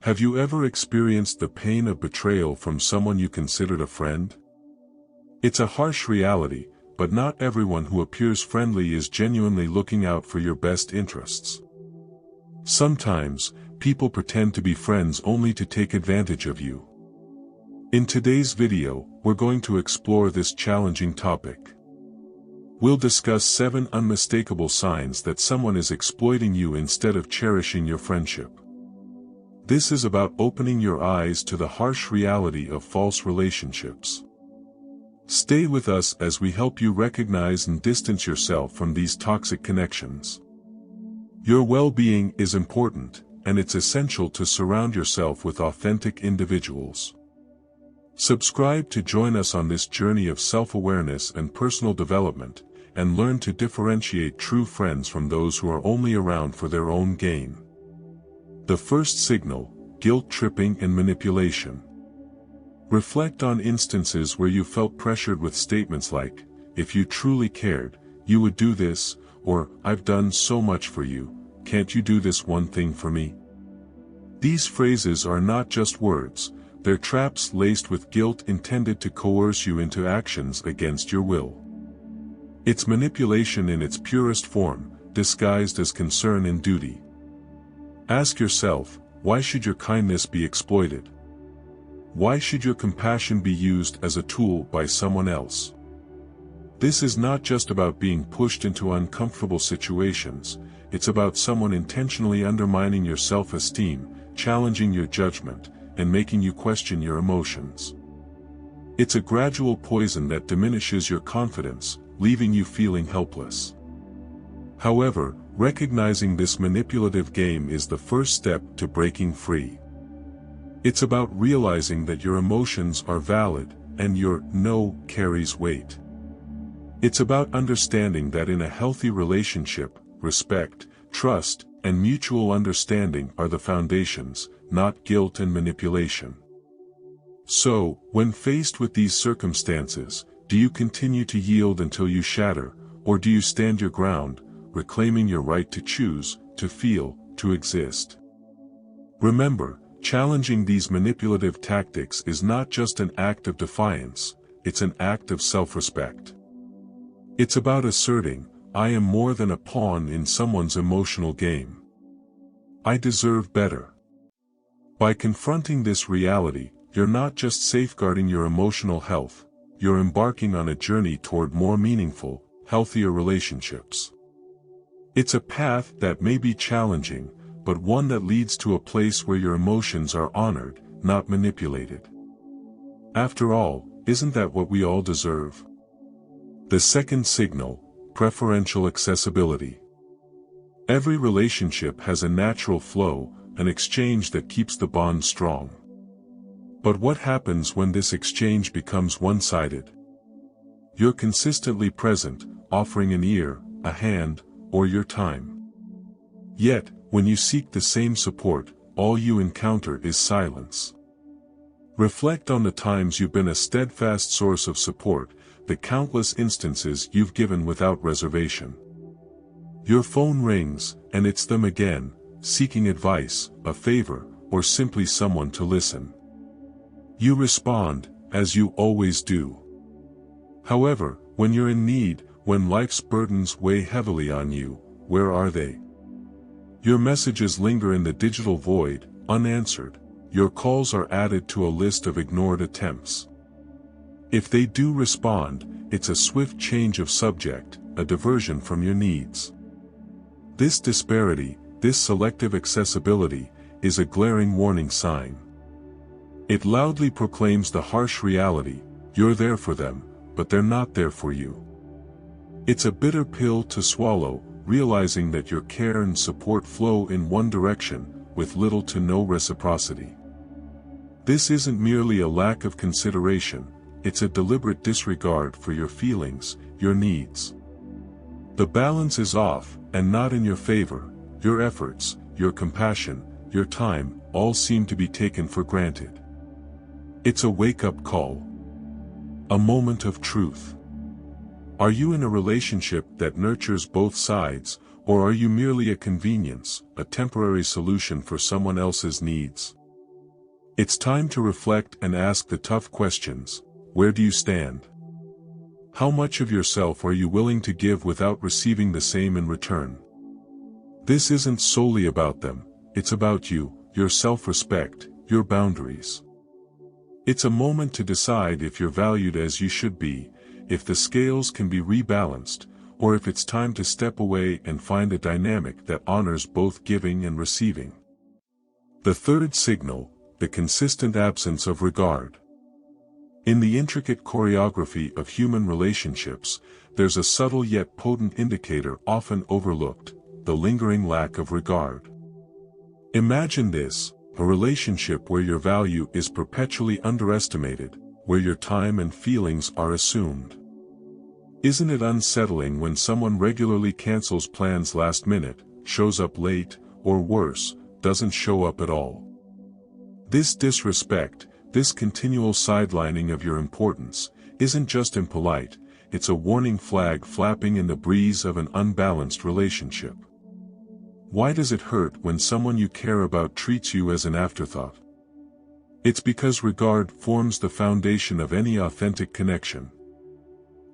Have you ever experienced the pain of betrayal from someone you considered a friend? It's a harsh reality, but not everyone who appears friendly is genuinely looking out for your best interests. Sometimes, people pretend to be friends only to take advantage of you. In today's video, we're going to explore this challenging topic. We'll discuss 7 unmistakable signs that someone is exploiting you instead of cherishing your friendship. This is about opening your eyes to the harsh reality of false relationships. Stay with us as we help you recognize and distance yourself from these toxic connections. Your well-being is important, and it's essential to surround yourself with authentic individuals. Subscribe to join us on this journey of self-awareness and personal development, and learn to differentiate true friends from those who are only around for their own gain. The first signal: guilt-tripping and manipulation. Reflect on instances where you felt pressured with statements like, "If you truly cared, you would do this," or "I've done so much for you, can't you do this one thing for me?" These phrases are not just words, they're traps laced with guilt intended to coerce you into actions against your will. It's manipulation in its purest form, disguised as concern and duty. Ask yourself, why should your kindness be exploited? Why should your compassion be used as a tool by someone else? This is not just about being pushed into uncomfortable situations, it's about someone intentionally undermining your self-esteem, challenging your judgment, and making you question your emotions. It's a gradual poison that diminishes your confidence, leaving you feeling helpless. However, recognizing this manipulative game is the first step to breaking free. It's about realizing that your emotions are valid, and your "no" carries weight. It's about understanding that in a healthy relationship, respect, trust, and mutual understanding are the foundations, not guilt and manipulation. So, when faced with these circumstances, do you continue to yield until you shatter, or do you stand your ground, reclaiming your right to choose, to feel, to exist? Remember, challenging these manipulative tactics is not just an act of defiance, it's an act of self-respect. It's about asserting, "I am more than a pawn in someone's emotional game. I deserve better." By confronting this reality, you're not just safeguarding your emotional health, you're embarking on a journey toward more meaningful, healthier relationships. It's a path that may be challenging, but one that leads to a place where your emotions are honored, not manipulated. After all, isn't that what we all deserve? The second signal: preferential accessibility. Every relationship has a natural flow, an exchange that keeps the bond strong. But what happens when this exchange becomes one-sided? You're consistently present, offering an ear, a hand, or your time. Yet, when you seek the same support, all you encounter is silence. Reflect on the times you've been a steadfast source of support, the countless instances you've given without reservation. Your phone rings, and it's them again, seeking advice, a favor, or simply someone to listen. You respond, as you always do. However, when you're in need, when life's burdens weigh heavily on you, where are they? Your messages linger in the digital void, unanswered. Your calls are added to a list of ignored attempts. If they do respond, it's a swift change of subject, a diversion from your needs. This disparity, this selective accessibility, is a glaring warning sign. It loudly proclaims the harsh reality: you're there for them, but they're not there for you. It's a bitter pill to swallow, realizing that your care and support flow in one direction, with little to no reciprocity. This isn't merely a lack of consideration, it's a deliberate disregard for your feelings, your needs. The balance is off, and not in your favor. Your efforts, your compassion, your time, all seem to be taken for granted. It's a wake-up call. A moment of truth. Are you in a relationship that nurtures both sides, or are you merely a convenience, a temporary solution for someone else's needs? It's time to reflect and ask the tough questions. Where do you stand? How much of yourself are you willing to give without receiving the same in return? This isn't solely about them, it's about you, your self-respect, your boundaries. It's a moment to decide if you're valued as you should be, if the scales can be rebalanced, or if it's time to step away and find a dynamic that honors both giving and receiving. The third signal, the consistent absence of regard. In the intricate choreography of human relationships, there's a subtle yet potent indicator often overlooked, the lingering lack of regard. Imagine this, a relationship where your value is perpetually underestimated, where your time and feelings are assumed. Isn't it unsettling when someone regularly cancels plans last minute, shows up late, or worse, doesn't show up at all? This disrespect, this continual sidelining of your importance, isn't just impolite, it's a warning flag flapping in the breeze of an unbalanced relationship. Why does it hurt when someone you care about treats you as an afterthought? It's because regard forms the foundation of any authentic connection.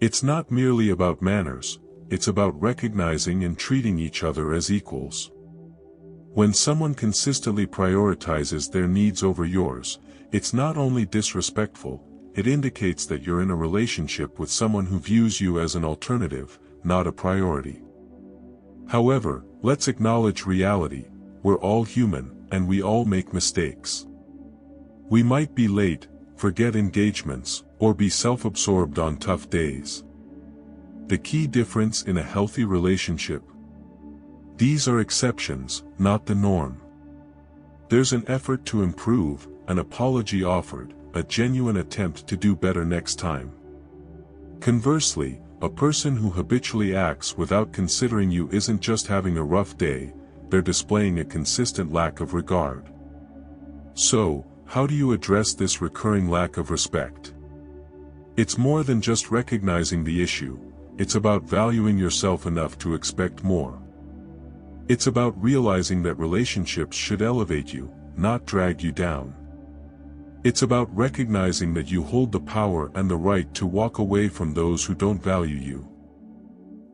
It's not merely about manners, it's about recognizing and treating each other as equals. When someone consistently prioritizes their needs over yours, it's not only disrespectful, it indicates that you're in a relationship with someone who views you as an alternative, not a priority. However, let's acknowledge reality, we're all human, and we all make mistakes. We might be late, forget engagements, or be self-absorbed on tough days. The key difference in a healthy relationship? These are exceptions, not the norm. There's an effort to improve, an apology offered, a genuine attempt to do better next time. Conversely, a person who habitually acts without considering you isn't just having a rough day, they're displaying a consistent lack of regard. So, how do you address this recurring lack of respect? It's more than just recognizing the issue, it's about valuing yourself enough to expect more. It's about realizing that relationships should elevate you, not drag you down. It's about recognizing that you hold the power and the right to walk away from those who don't value you.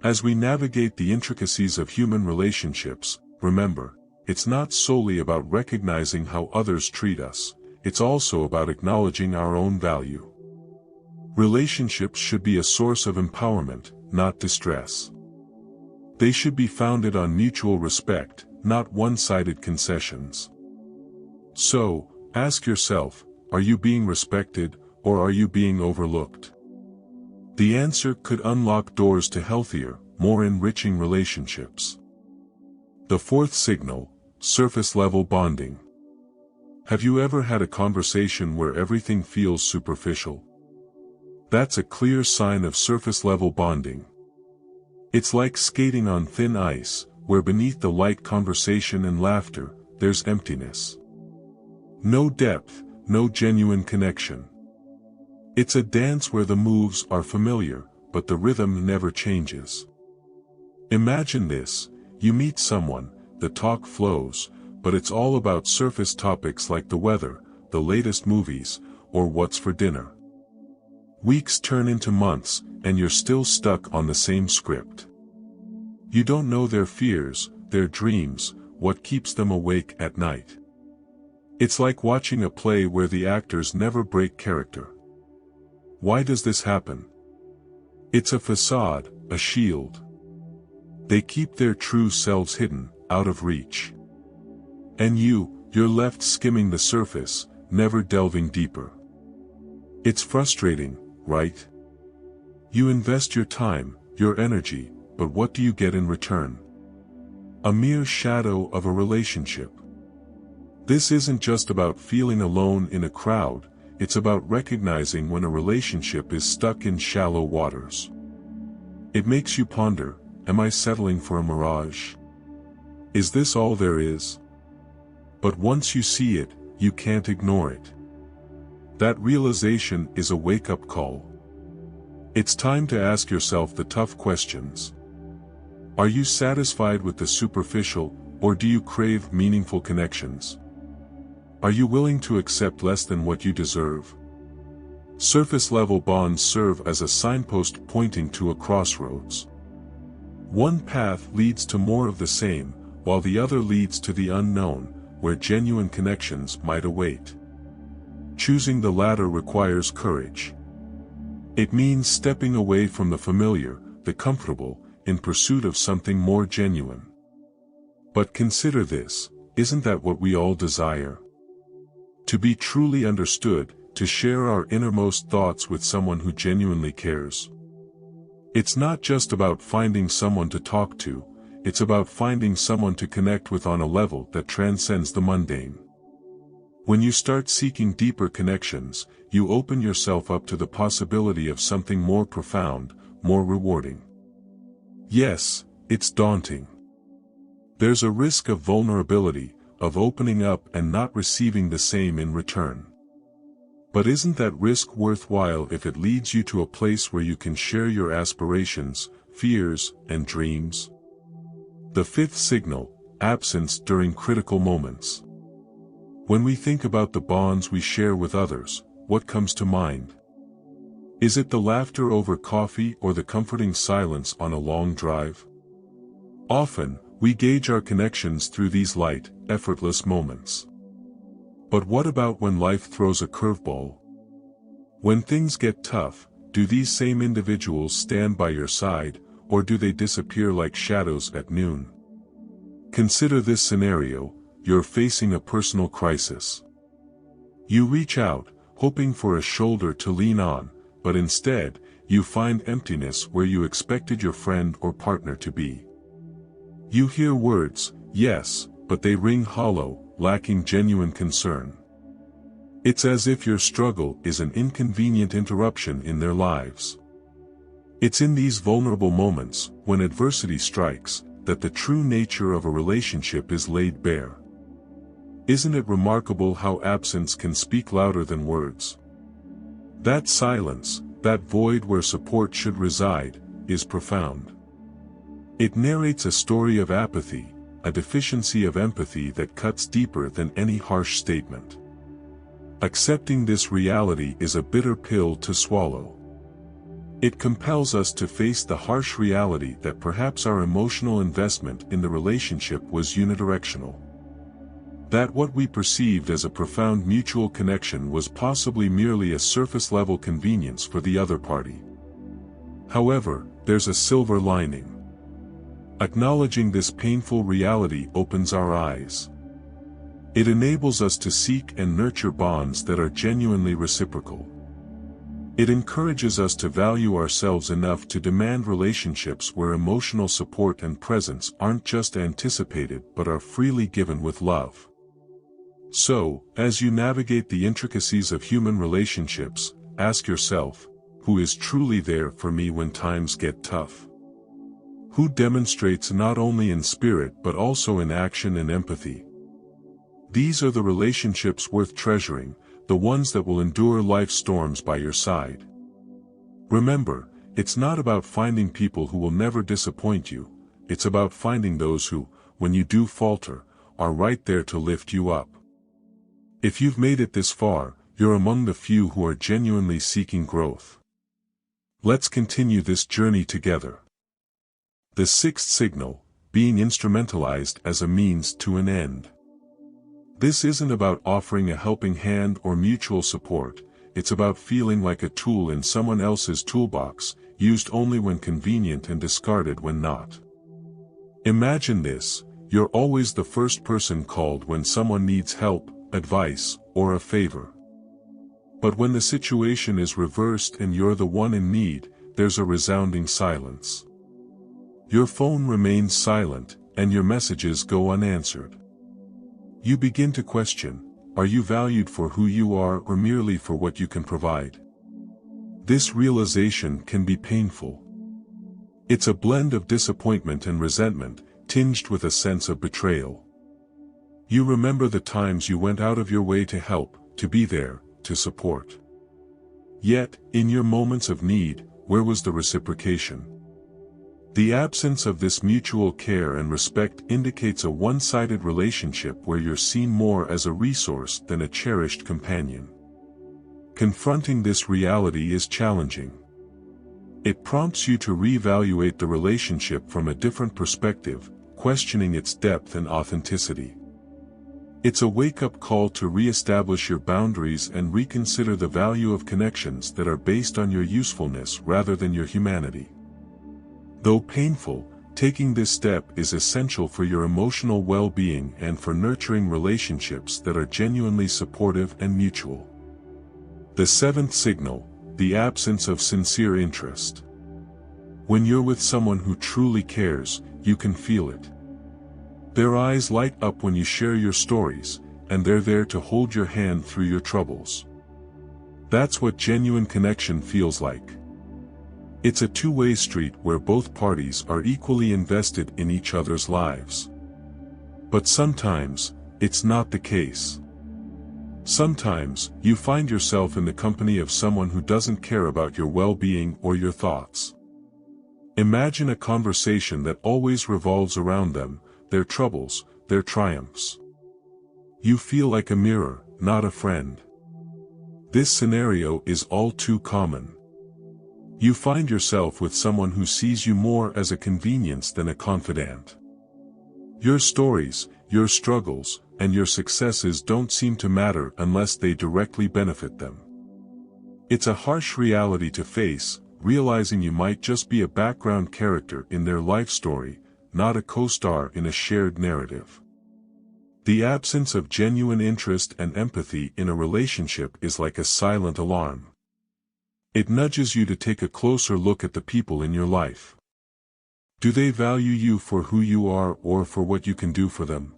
As we navigate the intricacies of human relationships, remember, it's not solely about recognizing how others treat us, it's also about acknowledging our own value. Relationships should be a source of empowerment, not distress. They should be founded on mutual respect, not one-sided concessions. So, ask yourself, are you being respected, or are you being overlooked? The answer could unlock doors to healthier, more enriching relationships. The fourth signal, surface-level bonding. Have you ever had a conversation where everything feels superficial? That's a clear sign of surface-level bonding. It's like skating on thin ice, where beneath the light conversation and laughter, there's emptiness. No depth, no genuine connection. It's a dance where the moves are familiar, but the rhythm never changes. Imagine this, you meet someone, the talk flows, but it's all about surface topics like the weather, the latest movies, or what's for dinner. Weeks turn into months, and you're still stuck on the same script. You don't know their fears, their dreams, what keeps them awake at night. It's like watching a play where the actors never break character. Why does this happen? It's a facade, a shield. They keep their true selves hidden, out of reach. And you're left skimming the surface, never delving deeper. It's frustrating, right? You invest your time, your energy, but what do you get in return? A mere shadow of a relationship. This isn't just about feeling alone in a crowd, it's about recognizing when a relationship is stuck in shallow waters. It makes you ponder, am I settling for a mirage? Is this all there is? But once you see it, you can't ignore it. That realization is a wake-up call. It's time to ask yourself the tough questions. Are you satisfied with the superficial, or do you crave meaningful connections? Are you willing to accept less than what you deserve? Surface-level bonds serve as a signpost pointing to a crossroads. One path leads to more of the same, while the other leads to the unknown, where genuine connections might await. Choosing the latter requires courage. It means stepping away from the familiar, the comfortable, in pursuit of something more genuine. But consider this, isn't that what we all desire? To be truly understood, to share our innermost thoughts with someone who genuinely cares. It's not just about finding someone to talk to, it's about finding someone to connect with on a level that transcends the mundane. When you start seeking deeper connections, you open yourself up to the possibility of something more profound, more rewarding. Yes, it's daunting. There's a risk of vulnerability, of opening up and not receiving the same in return. But isn't that risk worthwhile if it leads you to a place where you can share your aspirations, fears, and dreams? The fifth signal, absence during critical moments. When we think about the bonds we share with others, what comes to mind? Is it the laughter over coffee or the comforting silence on a long drive? Often, we gauge our connections through these light, effortless moments. But what about when life throws a curveball? When things get tough, do these same individuals stand by your side, or do they disappear like shadows at noon? Consider this scenario: you're facing a personal crisis. You reach out, hoping for a shoulder to lean on, but instead, you find emptiness where you expected your friend or partner to be. You hear words, yes, but they ring hollow, lacking genuine concern. It's as if your struggle is an inconvenient interruption in their lives. It's in these vulnerable moments, when adversity strikes, that the true nature of a relationship is laid bare. Isn't it remarkable how absence can speak louder than words? That silence, that void where support should reside, is profound. It narrates a story of apathy, a deficiency of empathy that cuts deeper than any harsh statement. Accepting this reality is a bitter pill to swallow. It compels us to face the harsh reality that perhaps our emotional investment in the relationship was unidirectional. That what we perceived as a profound mutual connection was possibly merely a surface-level convenience for the other party. However, there's a silver lining. Acknowledging this painful reality opens our eyes. It enables us to seek and nurture bonds that are genuinely reciprocal. It encourages us to value ourselves enough to demand relationships where emotional support and presence aren't just anticipated but are freely given with love. So, as you navigate the intricacies of human relationships, ask yourself, who is truly there for me when times get tough? Who demonstrates not only in spirit but also in action and empathy? These are the relationships worth treasuring, the ones that will endure life's storms by your side. Remember, it's not about finding people who will never disappoint you, it's about finding those who, when you do falter, are right there to lift you up. If you've made it this far, you're among the few who are genuinely seeking growth. Let's continue this journey together. The sixth signal, being instrumentalized as a means to an end. This isn't about offering a helping hand or mutual support, it's about feeling like a tool in someone else's toolbox, used only when convenient and discarded when not. Imagine this: you're always the first person called when someone needs help, advice, or a favor. But when the situation is reversed and you're the one in need, there's a resounding silence. Your phone remains silent, and your messages go unanswered. You begin to question, are you valued for who you are or merely for what you can provide? This realization can be painful. It's a blend of disappointment and resentment, tinged with a sense of betrayal. You remember the times you went out of your way to help, to be there, to support. Yet, in your moments of need, where was the reciprocation? The absence of this mutual care and respect indicates a one-sided relationship where you're seen more as a resource than a cherished companion. Confronting this reality is challenging. It prompts you to reevaluate the relationship from a different perspective, questioning its depth and authenticity. It's a wake-up call to re-establish your boundaries and reconsider the value of connections that are based on your usefulness rather than your humanity. Though painful, taking this step is essential for your emotional well-being and for nurturing relationships that are genuinely supportive and mutual. The seventh signal, the absence of sincere interest. When you're with someone who truly cares, you can feel it. Their eyes light up when you share your stories, and they're there to hold your hand through your troubles. That's what genuine connection feels like. It's a two-way street where both parties are equally invested in each other's lives. But sometimes, it's not the case. Sometimes, you find yourself in the company of someone who doesn't care about your well-being or your thoughts. Imagine a conversation that always revolves around them, their troubles, their triumphs. You feel like a mirror, not a friend. This scenario is all too common. You find yourself with someone who sees you more as a convenience than a confidant. Your stories, your struggles, and your successes don't seem to matter unless they directly benefit them. It's a harsh reality to face, realizing you might just be a background character in their life story, not a co-star in a shared narrative. The absence of genuine interest and empathy in a relationship is like a silent alarm. It nudges you to take a closer look at the people in your life. Do they value you for who you are or for what you can do for them?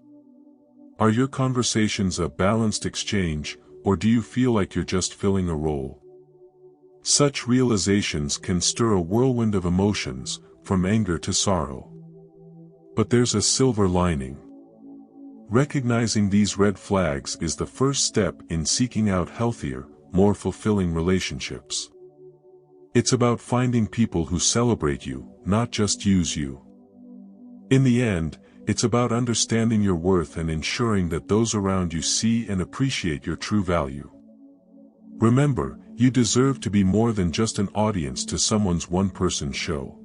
Are your conversations a balanced exchange, or do you feel like you're just filling a role? Such realizations can stir a whirlwind of emotions, from anger to sorrow. But there's a silver lining. Recognizing these red flags is the first step in seeking out healthier, more fulfilling relationships. It's about finding people who celebrate you, not just use you. In the end, it's about understanding your worth and ensuring that those around you see and appreciate your true value. Remember, you deserve to be more than just an audience to someone's one-person show.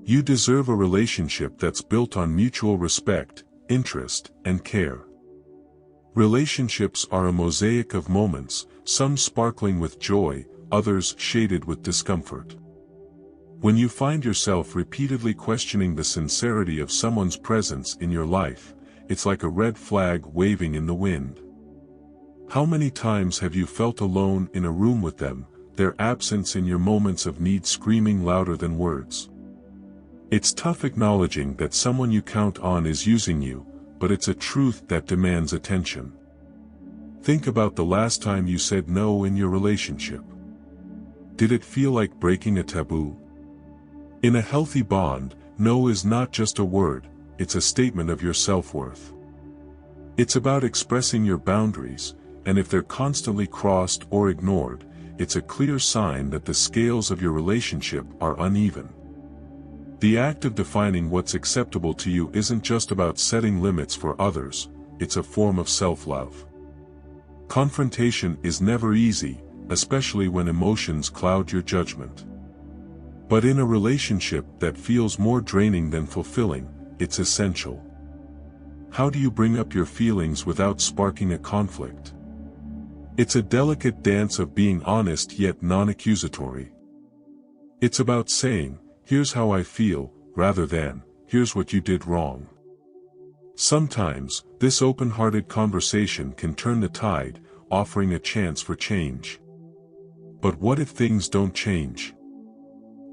You deserve a relationship that's built on mutual respect, interest, and care. Relationships are a mosaic of moments, some sparkling with joy, others shaded with discomfort. When you find yourself repeatedly questioning the sincerity of someone's presence in your life, it's like a red flag waving in the wind. How many times have you felt alone in a room with them, their absence in your moments of need screaming louder than words? It's tough acknowledging that someone you count on is using you, but it's a truth that demands attention. Think about the last time you said no in your relationship. Did it feel like breaking a taboo? In a healthy bond, no is not just a word, it's a statement of your self-worth. It's about expressing your boundaries, and if they're constantly crossed or ignored, it's a clear sign that the scales of your relationship are uneven. The act of defining what's acceptable to you isn't just about setting limits for others, it's a form of self-love. Confrontation is never easy, especially when emotions cloud your judgment. But in a relationship that feels more draining than fulfilling, it's essential. How do you bring up your feelings without sparking a conflict? It's a delicate dance of being honest yet non-accusatory. It's about saying, "Here's how I feel," rather than, "Here's what you did wrong." Sometimes, this open-hearted conversation can turn the tide, offering a chance for change. But what if things don't change?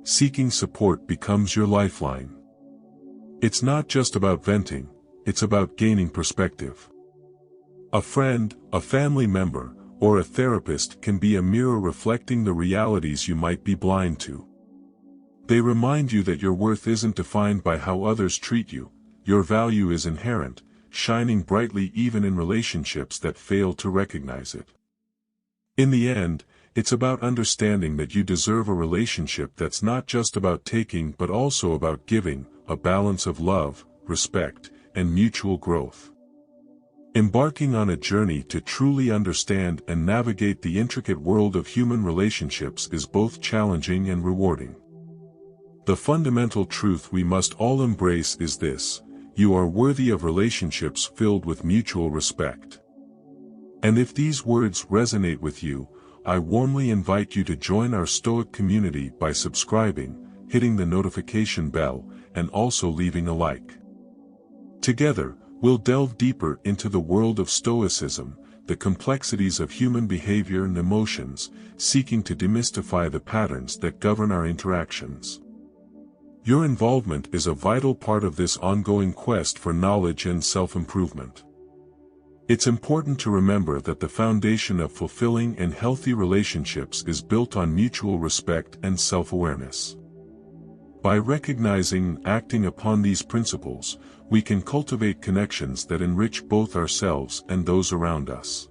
Seeking support becomes your lifeline. It's not just about venting, it's about gaining perspective. A friend, a family member, or a therapist can be a mirror reflecting the realities you might be blind to. They remind you that your worth isn't defined by how others treat you, your value is inherent, shining brightly even in relationships that fail to recognize it. In the end, It's about understanding that you deserve a relationship that's not just about taking but also about giving, a balance of love, respect, and mutual growth. Embarking on a journey to truly understand and navigate the intricate world of human relationships is both challenging and rewarding. The fundamental truth we must all embrace is this: you are worthy of relationships filled with mutual respect. And if these words resonate with you, I warmly invite you to join our Stoic community by subscribing, hitting the notification bell, and also leaving a like. Together, we'll delve deeper into the world of Stoicism, the complexities of human behavior and emotions, seeking to demystify the patterns that govern our interactions. Your involvement is a vital part of this ongoing quest for knowledge and self-improvement. It's important to remember that the foundation of fulfilling and healthy relationships is built on mutual respect and self-awareness. By recognizing and acting upon these principles, we can cultivate connections that enrich both ourselves and those around us.